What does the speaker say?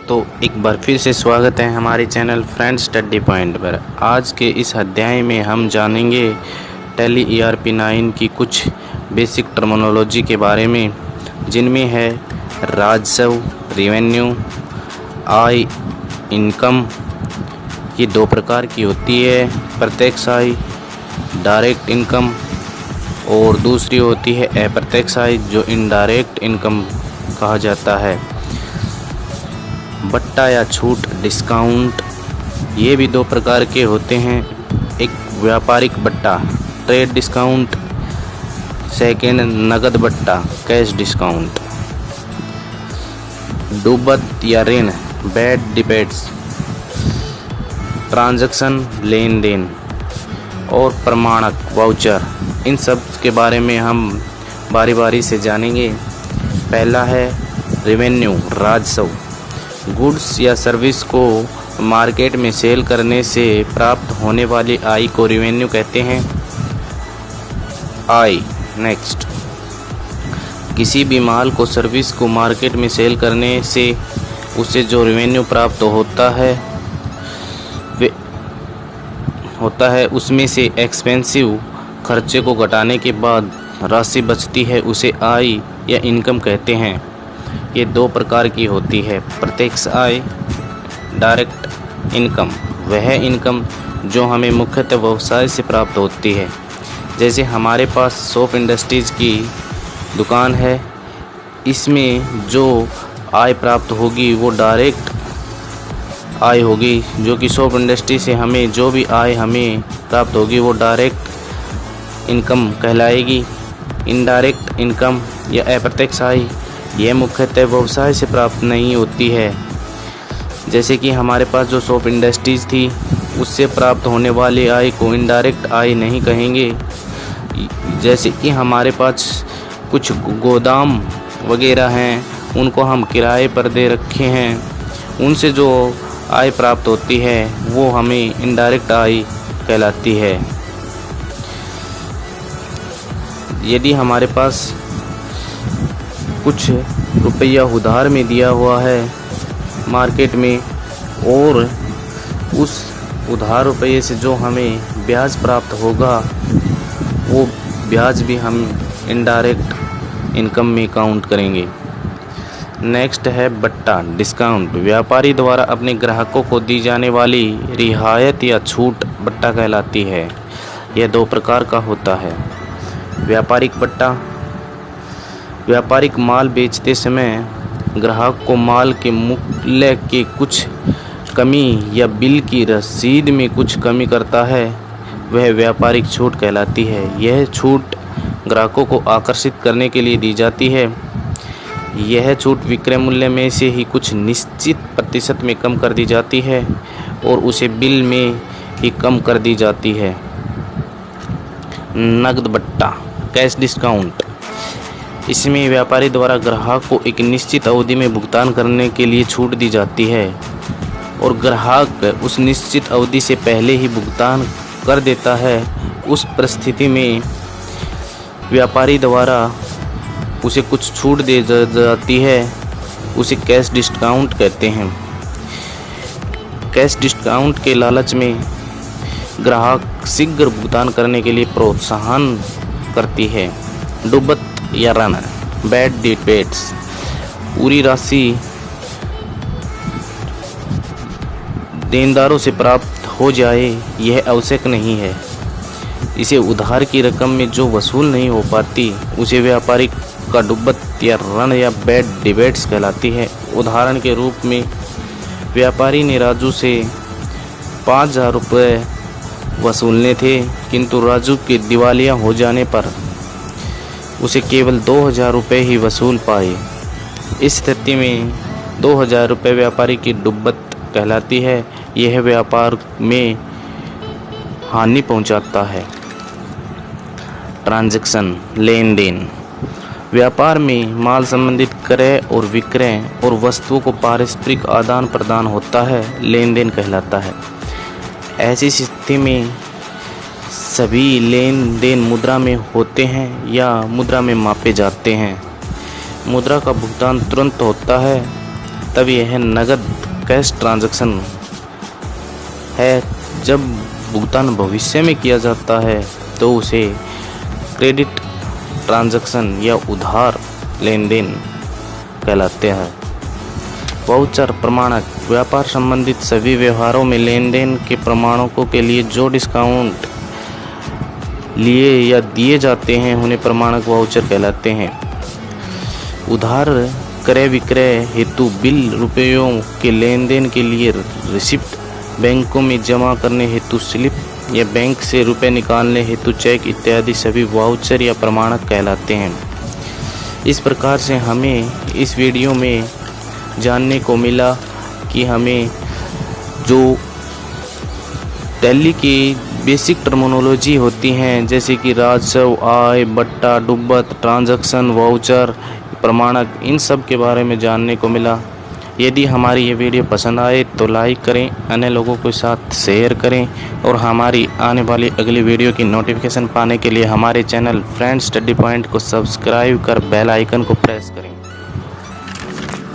तो एक बार फिर से स्वागत है हमारे चैनल फ्रेंड स्टडी पॉइंट पर। आज के इस अध्याय में हम जानेंगे टैली ERP9 की कुछ बेसिक टर्मिनोलॉजी के बारे में, जिनमें है राजस्व, रेवेन्यू, आय, इनकम। ये दो प्रकार की होती है, प्रत्यक्ष आय डायरेक्ट इनकम और दूसरी होती है अप्रत्यक्ष आय जो इनडायरेक्ट इनकम कहा जाता है। बट्टा या छूट डिस्काउंट, ये भी दो प्रकार के होते हैं। एक व्यापारिक बट्टा ट्रेड डिस्काउंट, सेकेंड नगद बट्टा कैश डिस्काउंट। डूबत या ऋण बैड डिबेट्स, ट्रांजैक्शन लेन देन और प्रमाणक वाउचर, इन सब के बारे में हम बारी बारी से जानेंगे। पहला है रेवेन्यू राजस्व। गुड्स या सर्विस को मार्केट में सेल करने से प्राप्त होने वाली आय को रेवेन्यू कहते हैं। आय नेक्स्ट, किसी भी माल को सर्विस को मार्केट में सेल करने से उससे जो रेवेन्यू प्राप्त होता है उसमें से एक्सपेंसिव खर्चे को घटाने के बाद राशि बचती है, उसे आय या इनकम कहते हैं। ये दो प्रकार की होती है, प्रत्यक्ष आय डायरेक्ट इनकम, वह इनकम जो हमें मुख्यतः व्यवसाय से प्राप्त होती है। जैसे हमारे पास सोप इंडस्ट्रीज़ की दुकान है, इसमें जो आय प्राप्त होगी वो डायरेक्ट आय होगी, जो कि सोप इंडस्ट्री से हमें जो भी आय हमें प्राप्त होगी वो डायरेक्ट इनकम कहलाएगी। इनडायरेक्ट इनकम या अप्रत्यक्ष आय यह मुख्यतः व्यवसाय से प्राप्त नहीं होती है। जैसे कि हमारे पास जो सोप इंडस्ट्रीज़ थी उससे प्राप्त होने वाली आय को इनडायरेक्ट आय नहीं कहेंगे। जैसे कि हमारे पास कुछ गोदाम वगैरह हैं, उनको हम किराए पर दे रखे हैं, उनसे जो आय प्राप्त होती है वो हमें इनडायरेक्ट आय कहलाती है। यदि हमारे पास कुछ रुपया उधार में दिया हुआ है मार्केट में और उस उधार रुपये से जो हमें ब्याज प्राप्त होगा वो ब्याज भी हम इनडायरेक्ट इनकम में काउंट करेंगे। नेक्स्ट है बट्टा डिस्काउंट। व्यापारी द्वारा अपने ग्राहकों को दी जाने वाली रियायत या छूट बट्टा कहलाती है। यह दो प्रकार का होता है। व्यापारिक बट्टा, व्यापारिक माल बेचते समय ग्राहक को माल के मूल्य के कुछ कमी या बिल की रसीद में कुछ कमी करता है, वह व्यापारिक छूट कहलाती है। यह छूट ग्राहकों को आकर्षित करने के लिए दी जाती है। यह छूट विक्रय मूल्य में से ही कुछ निश्चित प्रतिशत में कम कर दी जाती है और उसे बिल में ही कम कर दी जाती है। नकद बट्टा कैश डिस्काउंट, इसमें व्यापारी द्वारा ग्राहक को एक निश्चित अवधि में भुगतान करने के लिए छूट दी जाती है और ग्राहक उस निश्चित अवधि से पहले ही भुगतान कर देता है। उस परिस्थिति में व्यापारी द्वारा उसे कुछ छूट दे जाती है, उसे कैश डिस्काउंट कहते हैं। कैश डिस्काउंट के लालच में ग्राहक शीघ्र भुगतान करने के लिए प्रोत्साहन करती है। डूबत या ऋण बैड डिबेट्स, पूरी राशि देनदारों से प्राप्त हो जाए यह आवश्यक नहीं है। इसे उधार की रकम में जो वसूल नहीं हो पाती उसे व्यापारिक का डूबत या ऋण या बैड डिबेट्स कहलाती है। उदाहरण के रूप में व्यापारी ने राजू से 5,000 रुपये वसूलने थे, किंतु राजू के दिवालिया हो जाने पर उसे केवल 2,000 रुपये ही वसूल पाए। इस स्थिति में 2,000 रुपये व्यापारी की डूबत कहलाती है। यह व्यापार में हानि पहुंचाता है। ट्रांजैक्शन लेन देन, व्यापार में माल संबंधित क्रय और विक्रय और वस्तुओं को पारस्परिक आदान प्रदान होता है, लेन देन कहलाता है। ऐसी स्थिति में सभी लेन देन मुद्रा में होते हैं या मुद्रा में मापे जाते हैं। मुद्रा का भुगतान तुरंत होता है तब यह नगद कैश ट्रांजैक्शन है। जब भुगतान भविष्य में किया जाता है तो उसे क्रेडिट ट्रांजैक्शन या उधार लेन देन कहलाते हैं। वाउचर प्रमाणक व्यापार संबंधित सभी व्यवहारों में लेन देन के प्रमाणकों के लिए जो डिस्काउंट लिए या दिए जाते हैं उन्हें प्रमाणक वाउचर कहलाते हैं। उधार क्रय विक्रय हेतु बिल रुपयों के लेन देन के लिए रिसिप्ट, बैंकों में जमा करने हेतु स्लिप या बैंक से रुपए निकालने हेतु चेक इत्यादि सभी वाउचर या प्रमाणक कहलाते हैं। इस प्रकार से हमें इस वीडियो में जानने को मिला कि हमें जो टैली की बेसिक टर्मिनोलॉजी होती हैं जैसे कि राजस्व, आय, बट्टा, डुब्बत, ट्रांजैक्शन, वाउचर, प्रमाणक, इन सब के बारे में जानने को मिला। यदि हमारी ये वीडियो पसंद आए तो लाइक करें, अन्य लोगों के साथ शेयर करें और हमारी आने वाली अगली वीडियो की नोटिफिकेशन पाने के लिए हमारे चैनल फ्रेंड्स स्टडी पॉइंट को सब्सक्राइब कर बेल आइकन को प्रेस करें।